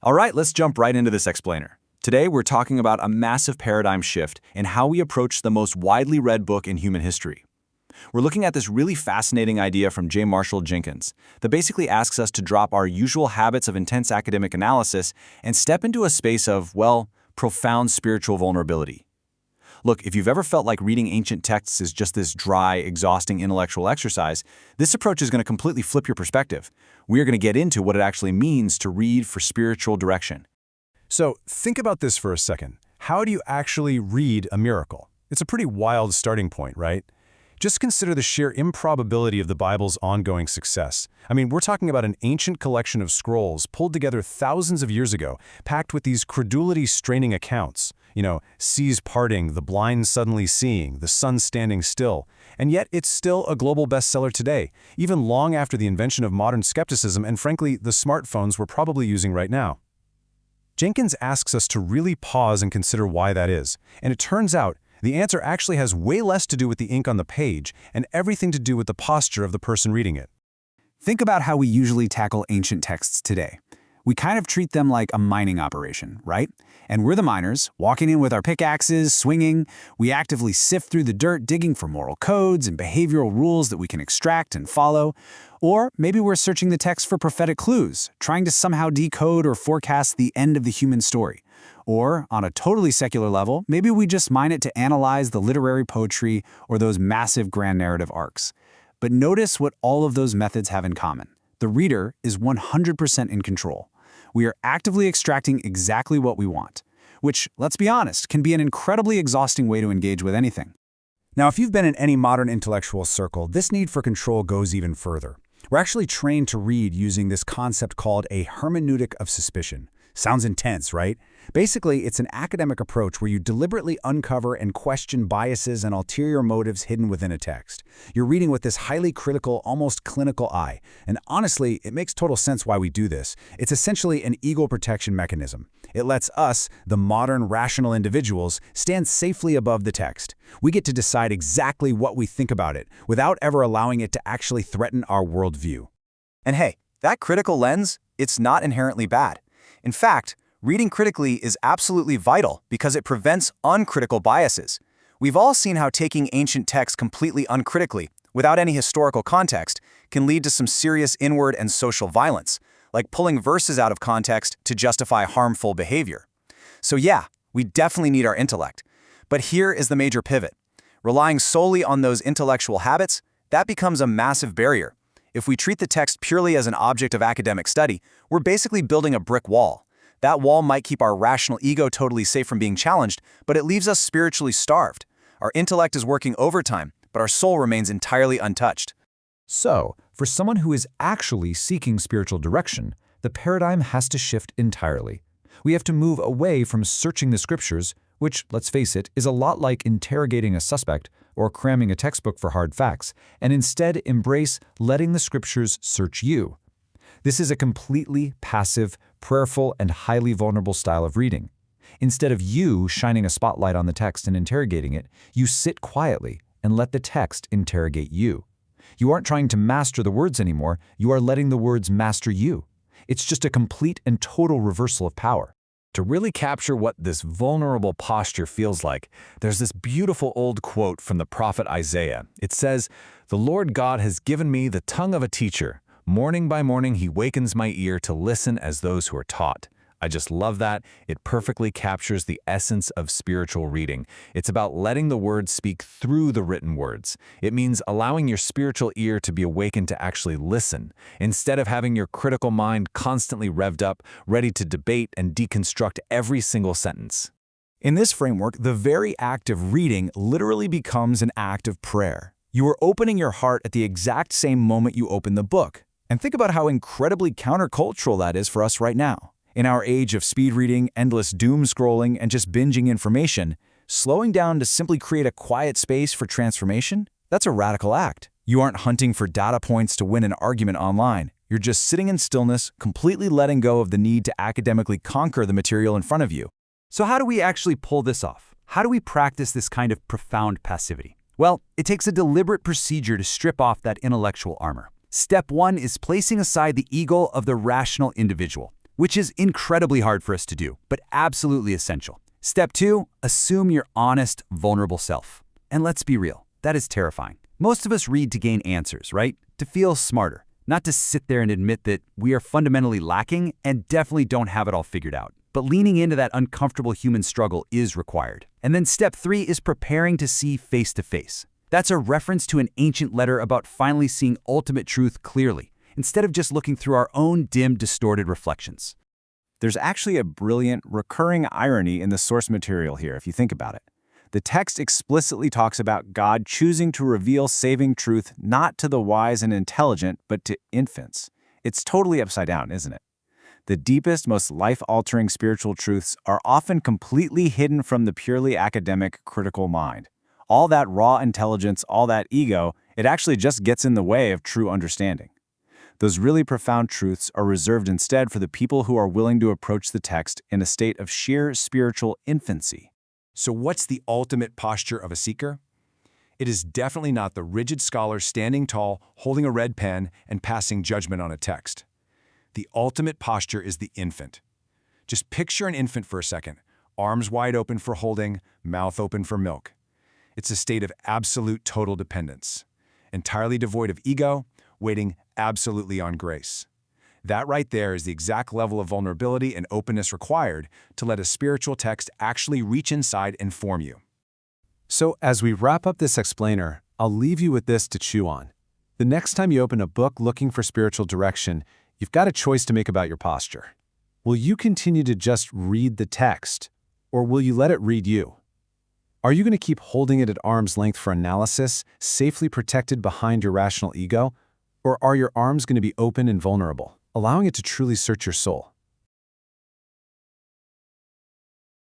All right, let's jump right into this explainer. Today, we're talking about a massive paradigm shift in how we approach the most widely read book in human history. We're looking at this really fascinating idea from J. Marshall Jenkins that basically asks us to drop our usual habits of intense academic analysis and step into a space of, well, profound spiritual vulnerability. Look, if you've ever felt like reading ancient texts is just this dry, exhausting intellectual exercise, this approach is going to completely flip your perspective. We are going to get into what it actually means to read for spiritual direction. So think about this for a second. How do you actually read a miracle? It's a pretty wild starting point, right? Just consider the sheer improbability of the Bible's ongoing success. I mean, we're talking about an ancient collection of scrolls pulled together thousands of years ago, packed with these credulity-straining accounts. Seas parting, the blind suddenly seeing, the sun standing still. And yet it's still a global bestseller today, even long after the invention of modern skepticism and, frankly, the smartphones we're probably using right now. Jenkins asks us to really pause and consider why that is. And it turns out, the answer actually has way less to do with the ink on the page and everything to do with the posture of the person reading it. Think about how we usually tackle ancient texts today. We kind of treat them like a mining operation, right? And we're the miners, walking in with our pickaxes, swinging. We actively sift through the dirt, digging for moral codes and behavioral rules that we can extract and follow. Or maybe we're searching the text for prophetic clues, trying to somehow decode or forecast the end of the human story. Or, on a totally secular level, maybe we just mine it to analyze the literary poetry or those massive grand narrative arcs. But notice what all of those methods have in common. The reader is 100% in control. We are actively extracting exactly what we want, which, let's be honest, can be an incredibly exhausting way to engage with anything. Now, if you've been in any modern intellectual circle, this need for control goes even further. We're actually trained to read using this concept called a hermeneutic of suspicion. Sounds intense, right? Basically, it's an academic approach where you deliberately uncover and question biases and ulterior motives hidden within a text. You're reading with this highly critical, almost clinical eye. And honestly, it makes total sense why we do this. It's essentially an ego protection mechanism. It lets us, the modern, rational individuals, stand safely above the text. We get to decide exactly what we think about it, without ever allowing it to actually threaten our worldview. And hey, that critical lens, it's not inherently bad. In fact, reading critically is absolutely vital because it prevents uncritical biases. We've all seen how taking ancient texts completely uncritically, without any historical context, can lead to some serious inward and social violence, like pulling verses out of context to justify harmful behavior. So yeah, we definitely need our intellect. But here is the major pivot. Relying solely on those intellectual habits, that becomes a massive barrier. If we treat the text purely as an object of academic study, we're basically building a brick wall. That wall might keep our rational ego totally safe from being challenged, but it leaves us spiritually starved. Our intellect is working overtime, but our soul remains entirely untouched. So, for someone who is actually seeking spiritual direction, the paradigm has to shift entirely. We have to move away from searching the scriptures, which, let's face it, is a lot like interrogating a suspect or cramming a textbook for hard facts, and instead embrace letting the scriptures search you. This is a completely passive, prayerful, and highly vulnerable style of reading. Instead of you shining a spotlight on the text and interrogating it, you sit quietly and let the text interrogate you. You aren't trying to master the words anymore, you are letting the words master you. It's just a complete and total reversal of power. To really capture what this vulnerable posture feels like, there's this beautiful old quote from the prophet Isaiah. It says, "The Lord God has given me the tongue of a teacher. Morning by morning he wakens my ear to listen as those who are taught." I just love that. It perfectly captures the essence of spiritual reading. It's about letting the words speak through the written words. It means allowing your spiritual ear to be awakened to actually listen, instead of having your critical mind constantly revved up, ready to debate and deconstruct every single sentence. In this framework, the very act of reading literally becomes an act of prayer. You are opening your heart at the exact same moment you open the book. And think about how incredibly countercultural that is for us right now. In our age of speed reading, endless doom scrolling, and just binging information, slowing down to simply create a quiet space for transformation, that's a radical act. You aren't hunting for data points to win an argument online. You're just sitting in stillness, completely letting go of the need to academically conquer the material in front of you. So how do we actually pull this off? How do we practice this kind of profound passivity? Well, it takes a deliberate procedure to strip off that intellectual armor. Step one is placing aside the ego of the rational individual. which is incredibly hard for us to do, but absolutely essential. Step 2, assume your honest, vulnerable self. And let's be real, that is terrifying. Most of us read to gain answers, right? To feel smarter, not to sit there and admit that we are fundamentally lacking and definitely don't have it all figured out. But leaning into that uncomfortable human struggle is required. And then step 3 is preparing to see face to face. That's a reference to an ancient letter about finally seeing ultimate truth clearly, instead of just looking through our own dim, distorted reflections. There's actually a brilliant, recurring irony in the source material here, if you think about it. The text explicitly talks about God choosing to reveal saving truth not to the wise and intelligent, but to infants. It's totally upside down, isn't it? The deepest, most life-altering spiritual truths are often completely hidden from the purely academic, critical mind. All that raw intelligence, all that ego, it actually just gets in the way of true understanding. Those really profound truths are reserved instead for the people who are willing to approach the text in a state of sheer spiritual infancy. So what's the ultimate posture of a seeker? It is definitely not the rigid scholar standing tall, holding a red pen, and passing judgment on a text. The ultimate posture is the infant. Just picture an infant for a second, arms wide open for holding, mouth open for milk. It's a state of absolute total dependence, entirely devoid of ego, waiting absolutely on grace. That right there is the exact level of vulnerability and openness required to let a spiritual text actually reach inside and form you. So as we wrap up this explainer, I'll leave you with this to chew on. The next time you open a book looking for spiritual direction, you've got a choice to make about your posture. Will you continue to just read the text, or will you let it read you? Are you going to keep holding it at arm's length for analysis, safely protected behind your rational ego, or are your arms going to be open and vulnerable, allowing it to truly search your soul?